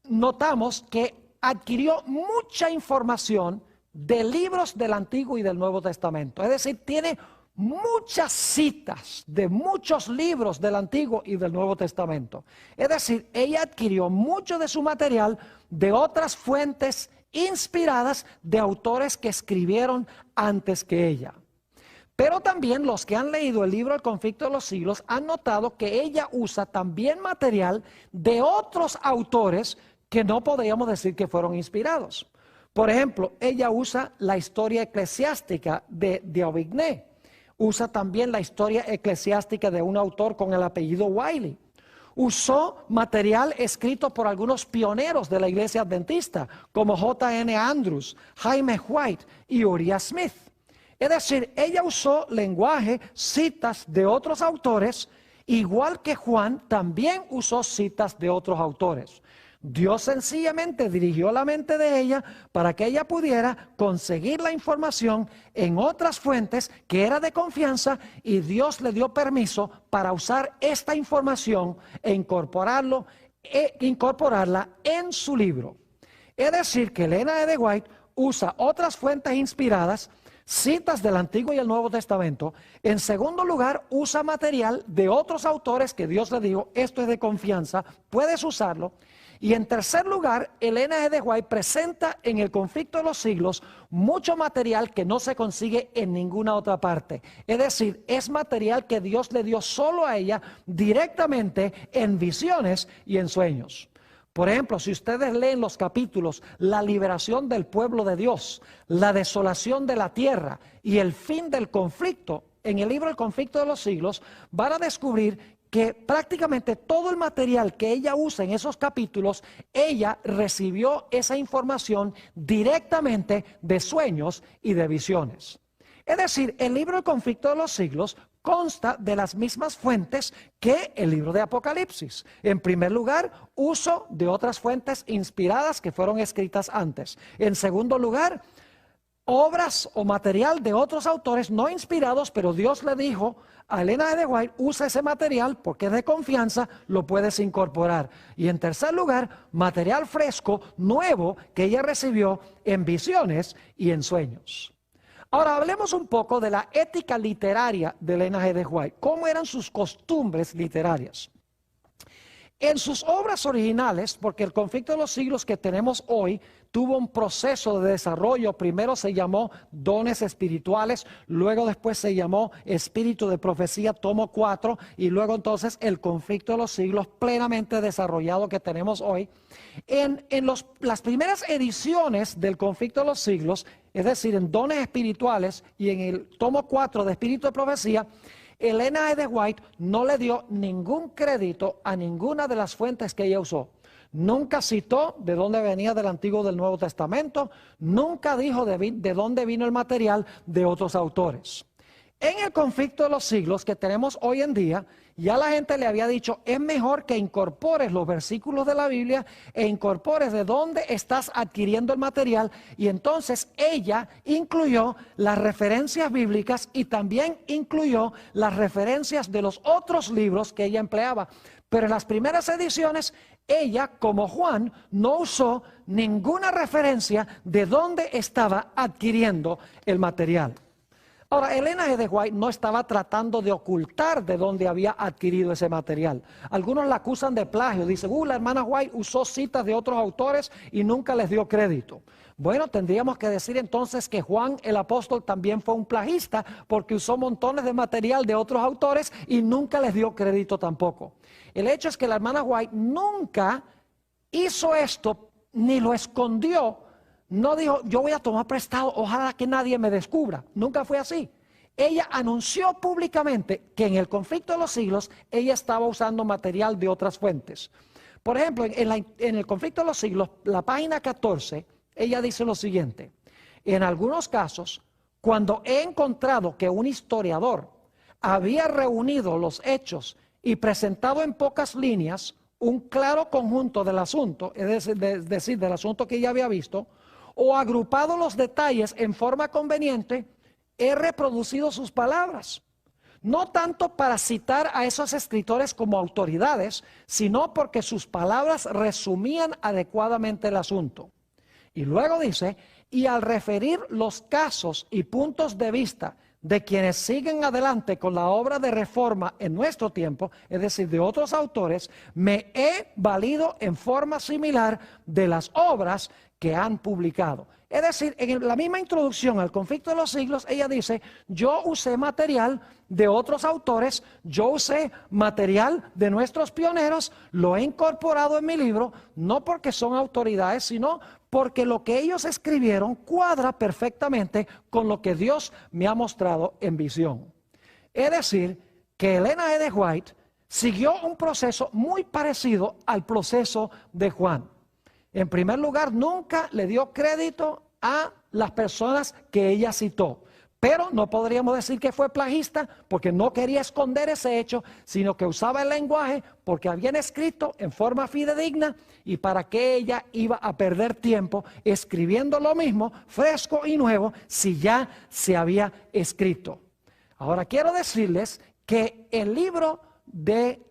notamos que adquirió mucha información de libros del Antiguo y del Nuevo Testamento. Es decir, tiene muchas citas de muchos libros del Antiguo y del Nuevo Testamento. Es decir, ella adquirió mucho de su material de otras fuentes inspiradas de autores que escribieron antes que ella. Pero también los que han leído el libro El conflicto de los siglos han notado que ella usa también material de otros autores que no podríamos decir que fueron inspirados. Por ejemplo, ella usa la historia eclesiástica de D'Aubigné. Usa también la historia eclesiástica de un autor con el apellido Wiley. Usó material escrito por algunos pioneros de la iglesia adventista, como J.N. Andrews, Jaime White y Uriah Smith. Es decir, ella usó lenguaje, citas de otros autores, igual que Juan también usó citas de otros autores. Dios sencillamente dirigió la mente de ella para que ella pudiera conseguir la información en otras fuentes que era de confianza, y Dios le dio permiso para usar esta información e incorporarla en su libro. Es decir, que Elena G. de White usa otras fuentes inspiradas, citas del Antiguo y el Nuevo Testamento. En segundo lugar, usa material de otros autores que Dios le dijo: esto es de confianza, puedes usarlo. Y en tercer lugar, Elena G. de White presenta en El conflicto de los siglos mucho material que no se consigue en ninguna otra parte. Es decir, es material que Dios le dio solo a ella directamente en visiones y en sueños. Por ejemplo, si ustedes leen los capítulos La liberación del pueblo de Dios, la desolación de la tierra y el fin del conflicto, en el libro El conflicto de los siglos, van a descubrir que prácticamente todo el material que ella usa en esos capítulos, ella recibió esa información directamente de sueños y de visiones. Es decir, el libro El conflicto de los siglos consta de las mismas fuentes que el libro de Apocalipsis. En primer lugar, uso de otras fuentes inspiradas que fueron escritas antes. En segundo lugar, obras o material de otros autores no inspirados, pero Dios le dijo a Elena G. de White: usa ese material porque es de confianza, lo puedes incorporar. Y en tercer lugar, material fresco, nuevo, que ella recibió en visiones y en sueños. Ahora hablemos un poco de la ética literaria de Elena G. de White. ¿Cómo eran sus costumbres literarias? En sus obras originales, porque El conflicto de los siglos que tenemos hoy tuvo un proceso de desarrollo. Primero se llamó Dones espirituales, luego después se llamó Espíritu de profecía, tomo 4, y luego entonces El conflicto de los siglos plenamente desarrollado que tenemos hoy. En las primeras ediciones del conflicto de los siglos, es decir, en Dones espirituales y en el tomo 4 de Espíritu de profecía, Elena G. de White no le dio ningún crédito a ninguna de las fuentes que ella usó. Nunca citó de dónde venía del Antiguo o del Nuevo Testamento, nunca dijo de dónde vino el material de otros autores. En el conflicto de los siglos que tenemos hoy en día, ya la gente le había dicho: es mejor que incorpores los versículos de la Biblia e incorpores de dónde estás adquiriendo el material. Y entonces ella incluyó las referencias bíblicas y también incluyó las referencias de los otros libros que ella empleaba. Pero en las primeras ediciones, ella, como Juan, no usó ninguna referencia de dónde estaba adquiriendo el material. Ahora, Ellen G. White no estaba tratando de ocultar de dónde había adquirido ese material. Algunos la acusan de plagio. Dicen, la hermana White usó citas de otros autores y nunca les dio crédito. Bueno, tendríamos que decir entonces que Juan el apóstol también fue un plagista porque usó montones de material de otros autores y nunca les dio crédito tampoco. El hecho es que la hermana White nunca hizo esto ni lo escondió. No dijo, yo voy a tomar prestado, ojalá que nadie me descubra. Nunca fue así. Ella anunció públicamente que en el conflicto de los siglos ella estaba usando material de otras fuentes. Por ejemplo, en el conflicto de los siglos, la página 14, ella dice lo siguiente: en algunos casos, cuando he encontrado que un historiador había reunido los hechos y presentado en pocas líneas un claro conjunto del asunto, es decir, del asunto que ella había visto, o agrupado los detalles en forma conveniente, he reproducido sus palabras. No tanto para citar a esos escritores como autoridades, sino porque sus palabras resumían adecuadamente el asunto. Y luego dice, y al referir los casos y puntos de vista de quienes siguen adelante con la obra de reforma en nuestro tiempo, es decir, de otros autores, me he valido en forma similar de las obras que han publicado. Es decir, en la misma introducción al conflicto de los siglos, ella dice, yo usé material de otros autores, yo usé material de nuestros pioneros, lo he incorporado en mi libro, no porque son autoridades, sino porque lo que ellos escribieron cuadra perfectamente con lo que Dios me ha mostrado en visión. Es decir, que Ellen G. White siguió un proceso muy parecido al proceso de Juan. En primer lugar, nunca le dio crédito a las personas que ella citó. Pero no podríamos decir que fue plagista porque no quería esconder ese hecho, sino que usaba el lenguaje porque habían escrito en forma fidedigna y para qué ella iba a perder tiempo escribiendo lo mismo, fresco y nuevo, si ya se había escrito. Ahora quiero decirles que el libro de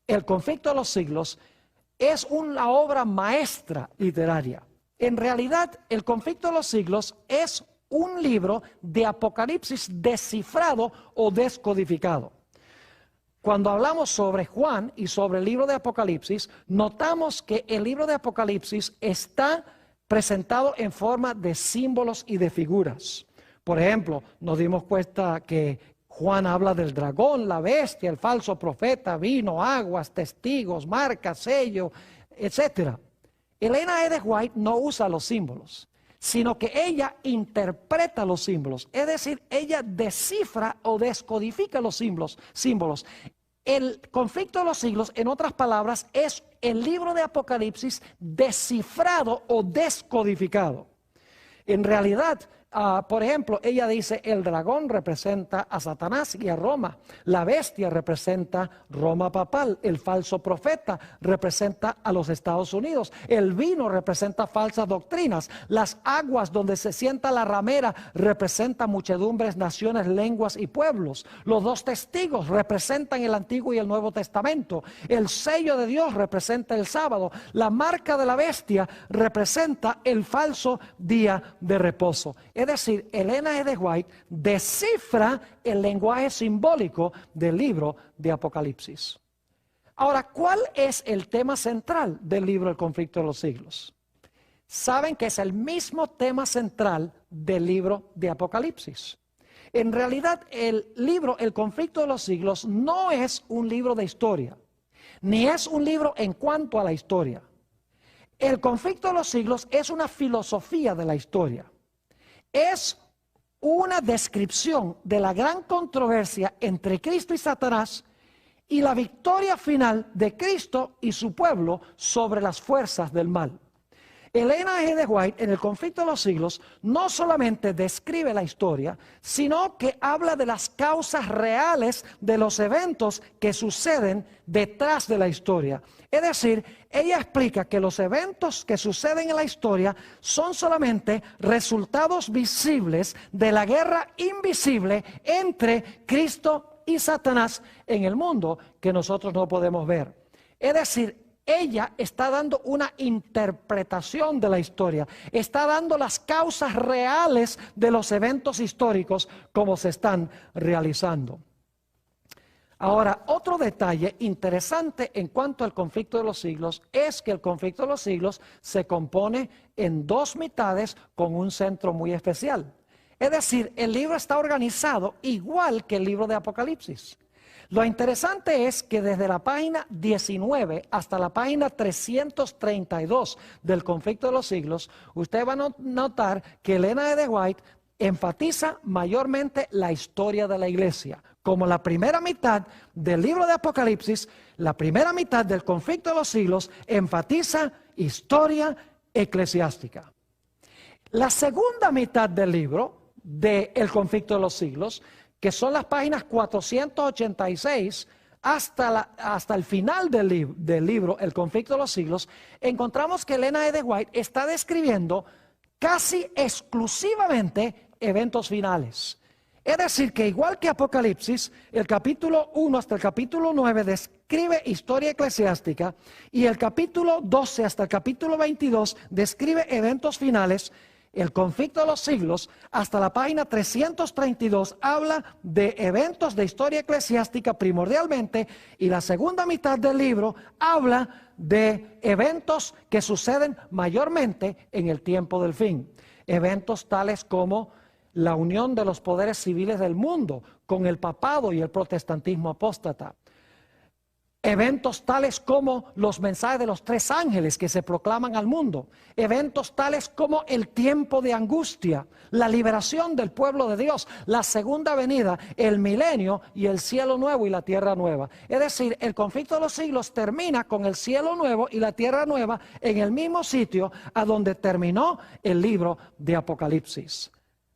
El conflicto de los siglos es una obra maestra literaria. En realidad, El conflicto de los siglos es un libro de Apocalipsis descifrado o descodificado. Cuando hablamos sobre Juan y sobre el libro de Apocalipsis, notamos que el libro de Apocalipsis está presentado en forma de símbolos y de figuras. Por ejemplo, nos dimos cuenta que Juan habla del dragón, la bestia, el falso profeta, vino, aguas, testigos, marcas, sello, etc. Ellen G. White no usa los símbolos, sino que ella interpreta los símbolos, es decir, ella descifra o descodifica los símbolos. El conflicto de los siglos, en otras palabras, es el libro de Apocalipsis descifrado o descodificado. En realidad, por ejemplo, ella dice, el dragón representa a Satanás y a Roma, la bestia representa Roma papal, el falso profeta representa a los Estados Unidos, el vino representa falsas doctrinas, las aguas donde se sienta la ramera representan muchedumbres, naciones, lenguas y pueblos, los dos testigos representan el Antiguo y el Nuevo Testamento, el sello de Dios representa el sábado, la marca de la bestia representa el falso día de reposo. Es decir, Ellen G. White descifra el lenguaje simbólico del libro de Apocalipsis. Ahora, ¿cuál es el tema central del libro El conflicto de los siglos? Saben que es el mismo tema central del libro de Apocalipsis. En realidad, el libro El conflicto de los siglos no es un libro de historia, ni es un libro en cuanto a la historia. El conflicto de los siglos es una filosofía de la historia. Es una descripción de la gran controversia entre Cristo y Satanás y la victoria final de Cristo y su pueblo sobre las fuerzas del mal. Ellen G. White en El conflicto de los siglos no solamente describe la historia, sino que habla de las causas reales de los eventos que suceden detrás de la historia. Es decir, ella explica que los eventos que suceden en la historia son solamente resultados visibles de la guerra invisible entre Cristo y Satanás en el mundo que nosotros no podemos ver. Es decir, ella está dando una interpretación de la historia, está dando las causas reales de los eventos históricos como se están realizando. Ahora, otro detalle interesante en cuanto al conflicto de los siglos es que el conflicto de los siglos se compone en dos mitades con un centro muy especial. Es decir, el libro está organizado igual que el libro de Apocalipsis. Lo interesante es que desde la página 19 hasta la página 332 del conflicto de los siglos, usted va a notar que Elena G. White enfatiza mayormente la historia de la iglesia. Como la primera mitad del libro de Apocalipsis, la primera mitad del conflicto de los siglos enfatiza historia eclesiástica. La segunda mitad del libro del conflicto de los siglos, que son las páginas 486 hasta el final del libro, El conflicto de los siglos, encontramos que Elena G. White está describiendo casi exclusivamente eventos finales. Es decir, que igual que Apocalipsis, el capítulo 1 hasta el capítulo 9 describe historia eclesiástica y el capítulo 12 hasta el capítulo 22 describe eventos finales. El conflicto de los siglos, hasta la página 332, habla de eventos de historia eclesiástica primordialmente, y la segunda mitad del libro habla de eventos que suceden mayormente en el tiempo del fin. Eventos tales como la unión de los poderes civiles del mundo con el papado y el protestantismo apóstata. Eventos tales como los mensajes de los tres ángeles que se proclaman al mundo. Eventos tales como el tiempo de angustia, la liberación del pueblo de Dios, la segunda venida, el milenio y el cielo nuevo y la tierra nueva. Es decir, el conflicto de los siglos termina con el cielo nuevo y la tierra nueva en el mismo sitio a donde terminó el libro de Apocalipsis.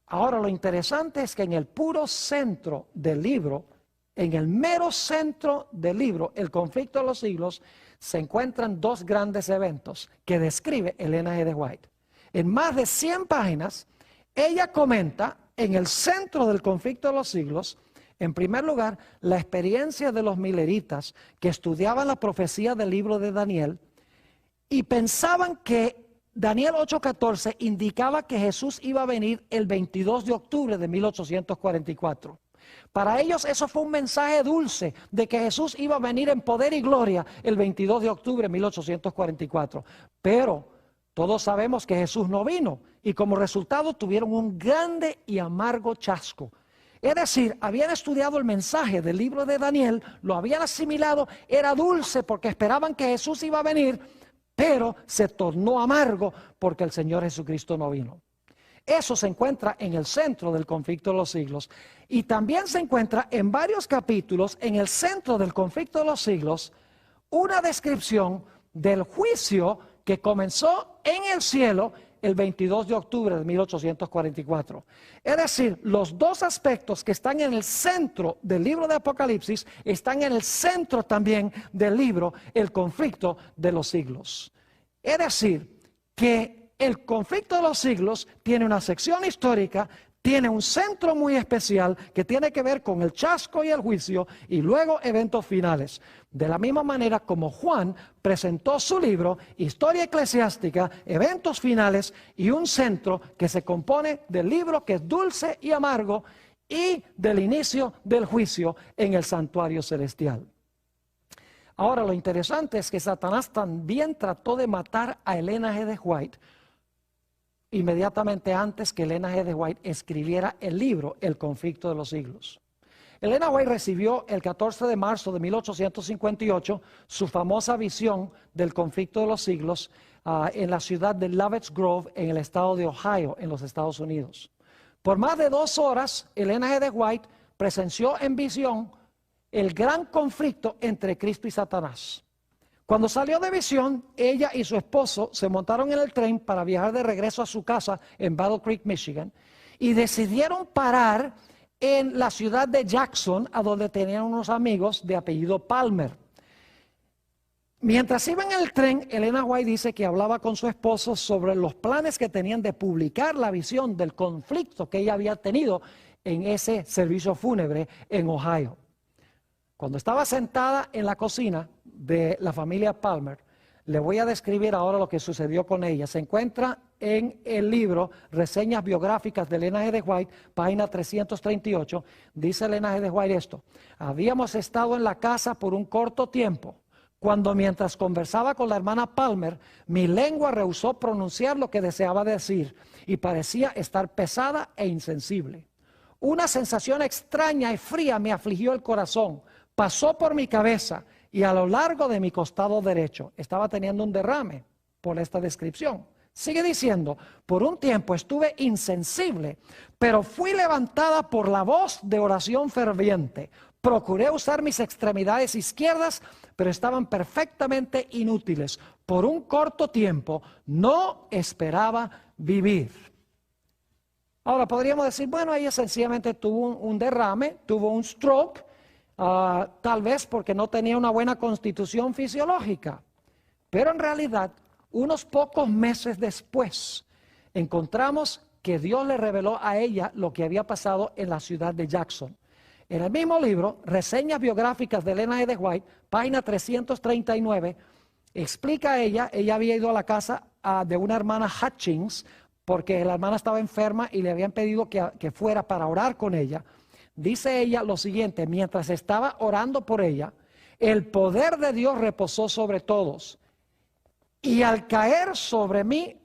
Ahora, lo interesante es que en el puro centro del libro, en el mero centro del libro, El conflicto de los siglos, se encuentran dos grandes eventos que describe Elena G. White. En más de 100 páginas, ella comenta en el centro del conflicto de los siglos, en primer lugar, la experiencia de los mileritas que estudiaban la profecía del libro de Daniel y pensaban que Daniel 8:14 indicaba que Jesús iba a venir el 22 de octubre de 1844. Para ellos eso fue un mensaje dulce de que Jesús iba a venir en poder y gloria el 22 de octubre de 1844. Pero todos sabemos que Jesús no vino y como resultado tuvieron un grande y amargo chasco. Es decir, habían estudiado el mensaje del libro de Daniel, lo habían asimilado, era dulce porque esperaban que Jesús iba a venir, pero se tornó amargo porque el Señor Jesucristo no vino. Eso se encuentra en el centro del conflicto de los siglos y también se encuentra en varios capítulos en el centro del conflicto de los siglos una descripción del juicio que comenzó en el cielo el 22 de octubre de 1844. Es decir, los dos aspectos que están en el centro del libro de Apocalipsis están en el centro también del libro El conflicto de los siglos. Es decir, que el conflicto de los siglos tiene una sección histórica, tiene un centro muy especial que tiene que ver con el chasco y el juicio y luego eventos finales. De la misma manera como Juan presentó su libro, Historia Eclesiástica, eventos finales y un centro que se compone del libro que es dulce y amargo y del inicio del juicio en el santuario celestial. Ahora, lo interesante es que Satanás también trató de matar a Elena G. White inmediatamente antes que Elena G. White escribiera el libro El conflicto de los siglos. Elena White recibió el 14 de marzo de 1858 su famosa visión del conflicto de los siglos en la ciudad de Lovett's Grove, en el estado de Ohio, en los Estados Unidos. Por más de 2 horas, Elena G. White presenció en visión el gran conflicto entre Cristo y Satanás. Cuando salió de visión, ella y su esposo se montaron en el tren para viajar de regreso a su casa en Battle Creek, Michigan, y decidieron parar en la ciudad de Jackson, a donde tenían unos amigos de apellido Palmer. Mientras iban en el tren, Elena White dice que hablaba con su esposo sobre los planes que tenían de publicar la visión del conflicto que ella había tenido en ese servicio fúnebre en Ohio. Cuando estaba sentada en la cocina de la familia Palmer, Le voy a describir ahora lo que sucedió con ella. Se encuentra en el libro Reseñas Biográficas de Elena G. de White, página 338. Dice Elena G. de White esto: habíamos estado en la casa por un corto tiempo, cuando mientras conversaba con la hermana Palmer, mi lengua rehusó pronunciar lo que deseaba decir y parecía estar pesada e insensible. Una sensación extraña y fría me afligió el corazón, pasó por mi cabeza y a lo largo de mi costado derecho. Estaba teniendo un derrame por esta descripción. Sigue diciendo: por un tiempo estuve insensible, pero fui levantada por la voz de oración ferviente. Procuré usar mis extremidades izquierdas, pero estaban perfectamente inútiles. Por un corto tiempo no esperaba vivir. Ahora podríamos decir, bueno, ella sencillamente tuvo un derrame, tuvo un stroke, tal vez porque no tenía una buena constitución fisiológica. Pero en realidad, unos pocos meses después, encontramos que Dios le reveló a ella lo que había pasado en la ciudad de Jackson. En el mismo libro, Reseñas Biográficas de Elena G. de White, página 339, explica ella había ido a la casa de una hermana Hutchins, porque la hermana estaba enferma y le habían pedido que fuera para orar con ella. Dice ella lo siguiente: mientras estaba orando por ella, el poder de Dios reposó sobre todos, y al caer sobre mí,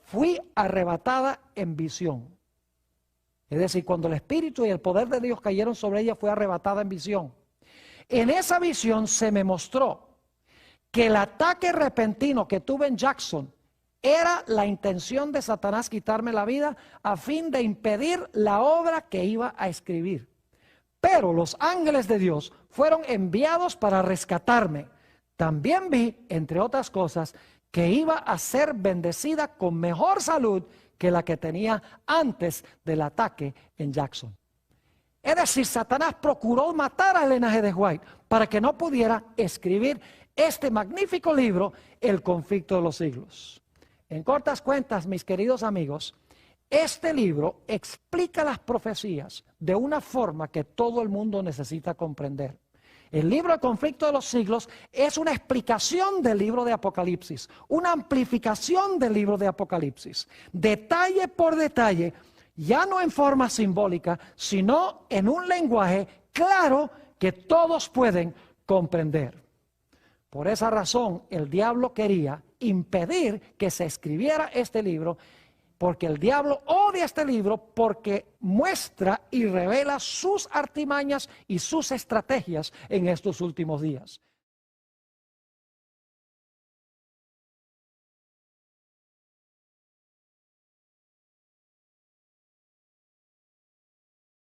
fui arrebatada en visión. Es decir, cuando el Espíritu y el poder de Dios cayeron sobre ella, fue arrebatada en visión. En esa visión se me mostró que el ataque repentino que tuve en Jackson era la intención de Satanás quitarme la vida a fin de impedir la obra que iba a escribir. Pero los ángeles de Dios fueron enviados para rescatarme. También vi, entre otras cosas, que iba a ser bendecida con mejor salud que la que tenía antes del ataque en Jackson. Es decir, Satanás procuró matar a Elena G. de White para que no pudiera escribir este magnífico libro, El conflicto de los siglos. En cortas cuentas, mis queridos amigos, este libro explica las profecías de una forma que todo el mundo necesita comprender. El libro El conflicto de los siglos es una explicación del libro de Apocalipsis, una amplificación del libro de Apocalipsis, detalle por detalle, ya no en forma simbólica, sino en un lenguaje claro que todos pueden comprender. Por esa razón, el diablo quería impedir que se escribiera este libro, porque el diablo odia este libro porque muestra y revela sus artimañas y sus estrategias en estos últimos días.